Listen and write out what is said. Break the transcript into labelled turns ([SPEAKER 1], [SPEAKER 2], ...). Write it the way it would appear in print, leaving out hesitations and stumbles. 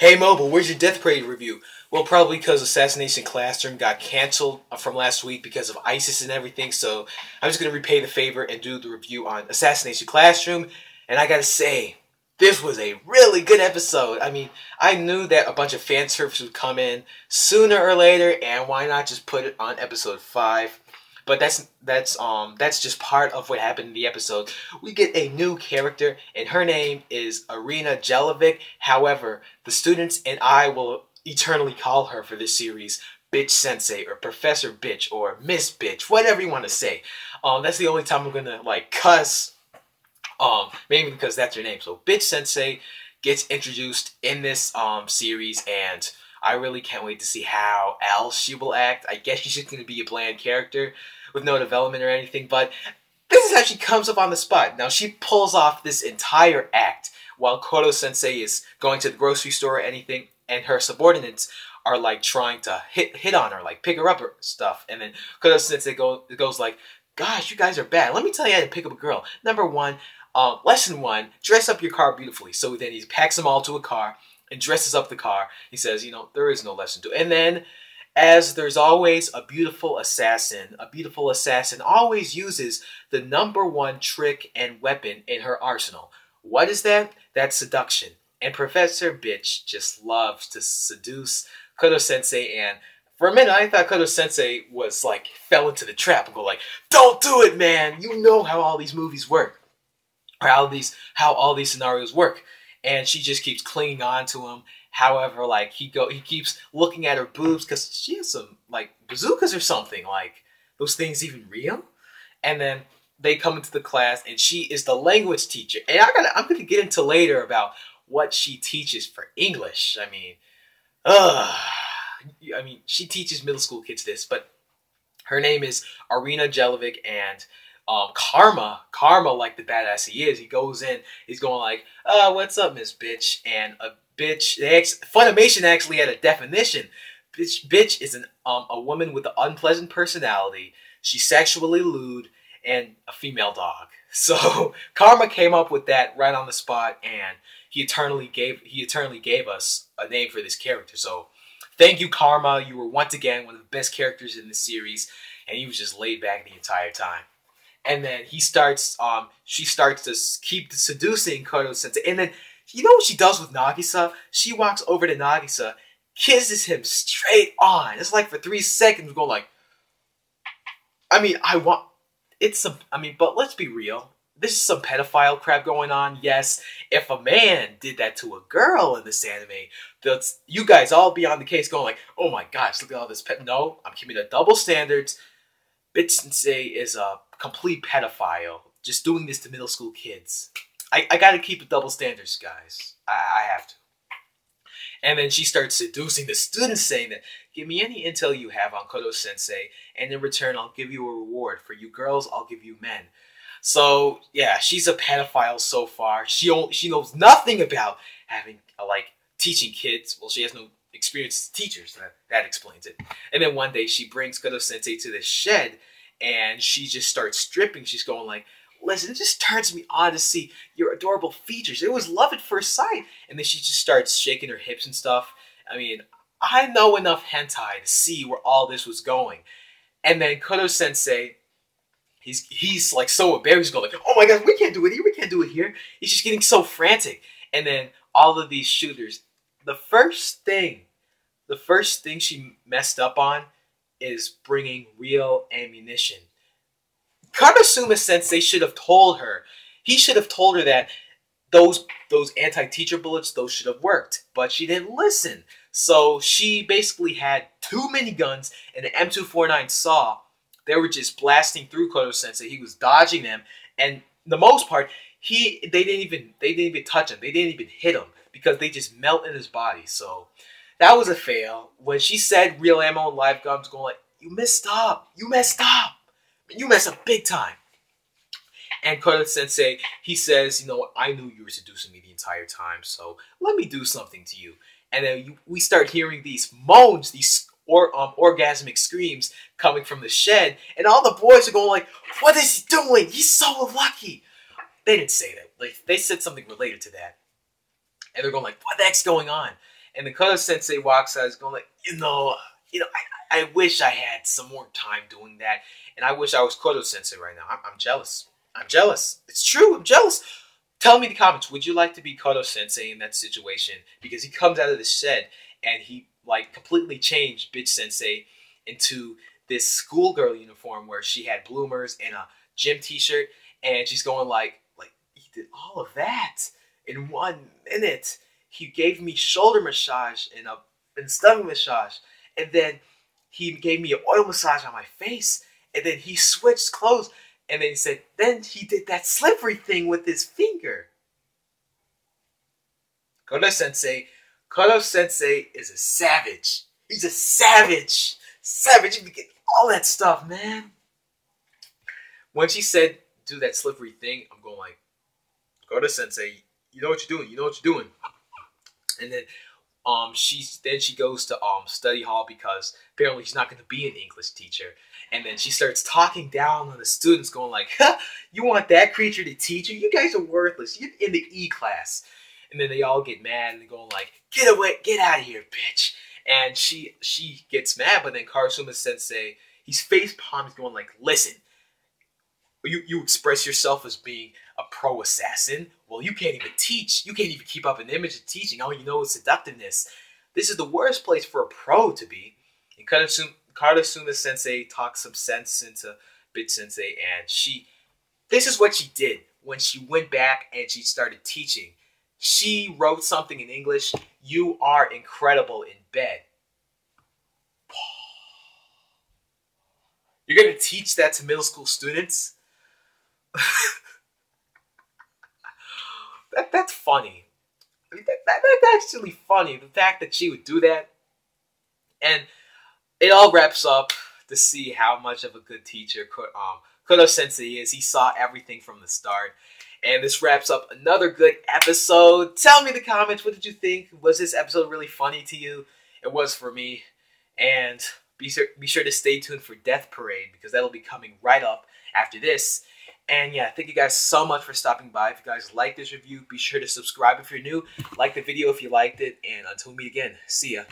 [SPEAKER 1] Hey Mobile, where's your Death Parade review? Well, probably because Assassination Classroom got canceled from last week because of ISIS and everything, so I'm just going to repay the favor and do the review on Assassination Classroom. And I gotta say, this was a really good episode. I mean, I knew that a bunch of fan service would come in sooner or later, and why not just put it on episode 5? But that's just part of what happened in the episode. We get a new character, and her name is Irina Jelovic. However, the students and I will eternally call her for this series Bitch-Sensei, or Professor Bitch, or Miss Bitch, whatever you want to say. That's the only time I'm gonna cuss. Mainly because that's her name. So Bitch-Sensei gets introduced in this series, and I really can't wait to see how else she will act. I guess she's just going to be a bland character with no development or anything, but this is how she comes up on the spot. Now, she pulls off this entire act while Kodo-sensei is going to the grocery store or anything, and her subordinates are trying to hit on her, pick her up or stuff. And then Kodo-sensei goes like, "Gosh, you guys are bad. Let me tell you how to pick up a girl. Number 1, lesson 1, dress up your car beautifully." So then he packs them all to a car and dresses up the car. He says, there is no lesson to it. And then, as there's always a beautiful assassin always uses the number 1 trick and weapon in her arsenal. What is that? That's seduction. And Professor Bitch just loves to seduce Kodo-sensei, and for a minute I thought Kodo-sensei was fell into the trap and go "Don't do it, man! You know how all these movies work. Or how all these scenarios work." And she just keeps clinging on to him. However, he keeps looking at her boobs because she has some bazookas or something. Those things even real? And then they come into the class, and she is the language teacher. And I'm gonna get into later about what she teaches for English. She teaches middle school kids this, but her name is Irina Jelovic, and Karma, like the badass he is, he goes in, he's going "What's up, Miss Bitch?" And a bitch, Funimation actually had a definition. Bitch is a woman with an unpleasant personality. She's sexually lewd and a female dog. So Karma came up with that right on the spot, and he eternally gave us a name for this character. So thank you, Karma. You were once again one of the best characters in the series, and he was just laid back the entire time. And then she starts to keep seducing Kodo-sensei. And then, you know what she does with Nagisa? She walks over to Nagisa, kisses him straight on. It's for 3 seconds, going but let's be real. This is some pedophile crap going on. Yes, if a man did that to a girl in this anime, you guys all be on the case going "Oh my gosh, look at all this pet." No, I'm keeping the double standards. Bitch-sensei is a complete pedophile, just doing this to middle school kids. I gotta keep the double standards, guys. I have to. And then she starts seducing the students, saying that, "Give me any intel you have on Kodo-sensei, and in return, I'll give you a reward. For you girls, I'll give you men." So, yeah, she's a pedophile so far. She knows nothing about teaching kids. Well, she has no experience as teachers. That explains it. And then one day, she brings Kodo-sensei to the shed, and she just starts stripping. She's going "Listen, it just turns me on to see your adorable features. It was love at first sight." And then she just starts shaking her hips and stuff. I know enough hentai to see where all this was going. And then Kodo-sensei, he's so embarrassed, he's going "Oh my God, we can't do it here, we can't do it here." He's just getting so frantic. And then all of these shooters, the first thing she messed up on is bringing real ammunition. Karasuma-sensei should have told her. He should have told her that those anti-teacher bullets, those should have worked. But she didn't listen. So she basically had 2 miniguns and an M249 saw. They were just blasting through Kodo-sensei. He was dodging them, and the most part, they didn't even touch him. They didn't even hit him because they just melt in his body. So that was a fail. When she said real ammo and live guns, going "You messed up. You messed up. You messed up big time." And Kodo-sensei, he says, "I knew you were seducing me the entire time, so let me do something to you." And then we start hearing these moans, these orgasmic screams coming from the shed, and all the boys are going "What is he doing? He's so lucky." They didn't say that. They said something related to that. And they're going "What the heck's going on?" And the Kodo Sensei walks out, is going like, I wish I had some more time doing that, and I wish I was Kodo Sensei right now. I'm jealous. I'm jealous. It's true. I'm jealous. Tell me in the comments, would you like to be Kodo Sensei in that situation? Because he comes out of the shed and he like completely changed Bitch Sensei into this schoolgirl uniform where she had bloomers and a gym t-shirt, and she's going like he did all of that in 1 minute. He gave me shoulder massage and stomach massage, and then he gave me an oil massage on my face, and then he switched clothes, and then he said, then he did that slippery thing with his finger. Kodo Sensei is a savage. He's a savage. Savage, you can get all that stuff, man. When she said, do that slippery thing, I'm going like, Kodo Sensei, you know what you're doing. You know what you're doing. And then she goes to study hall because apparently she's not going to be an English teacher. And then she starts talking down on the students, going like, you want that creature to teach you? You guys are worthless. You're in the E class. And then they all get mad and they're going like, get away, get out of here, bitch. And she gets mad, but then Karasuma Sensei, he's face palms going like, listen, you express yourself as being a pro assassin. Well, you can't even teach. You can't even keep up an image of teaching. All you know is seductiveness. This is the worst place for a pro to be. And Karasuma Sensei talks some sense into Bitch Sensei, and this is what she did when she went back and she started teaching. She wrote something in English, you are incredible in bed. You're going to teach that to middle school students? That's funny. I mean, that's actually funny. The fact that she would do that. And it all wraps up to see how much of a good teacher Kodo Sensei is. He saw everything from the start. And this wraps up another good episode. Tell me in the comments, what did you think? Was this episode really funny to you? It was for me. And be sure to stay tuned for Death Parade, because that'll be coming right up after this. And yeah, thank you guys so much for stopping by. If you guys like this review, be sure to subscribe if you're new. Like the video if you liked it. And until we meet again, see ya.